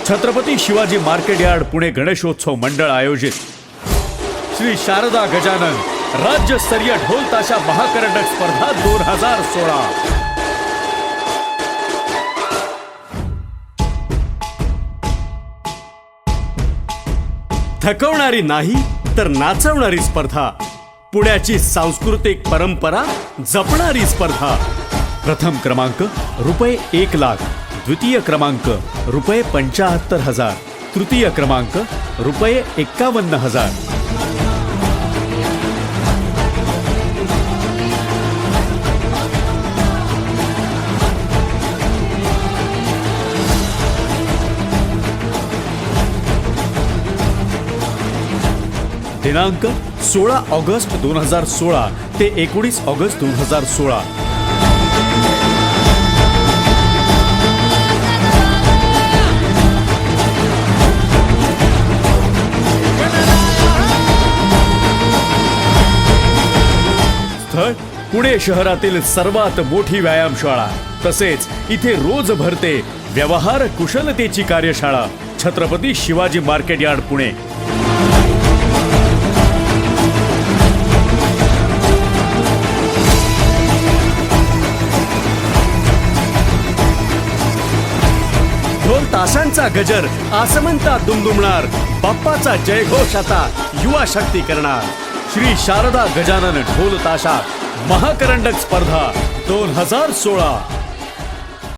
Chhatrapati Shivaji market yard Pune Ganeshotsav मंडळ आयोजित श्री शारदा गजानन राज्यस्तरीय ढोल ताशा महाकरंडक स्पर्धा 2016। थकवणारी नाही तर नाचवणारी स्पर्धा, पुण्याची सांस्कृतिक परंपरा जपणारी स्पर्धा। प्रथम क्रमांक रुपये 1 लाख, द्वितीय क्रमांक रुपये 75,000, तृतीय क्रमांक रुपये 51,000। दिनांक 16 ऑगस्ट 2016 ते 19 ऑगस्ट 2016। स्थळ पुणे शहरातील सर्वात मोठी व्यायामशाळा, तसेच इथे रोज भरते व्यवहार कुशलतेची कार्यशाळा। Chhatrapati Shivaji market yard Pune. ढोल ताशांचा गजर आसमंतात दुमदुमणार, बाप्पाचा जयघोष आता युवा शक्ती करणार। श्री शारदा गजानन ढोल ताशा महाकरंडक स्पर्धा 2016।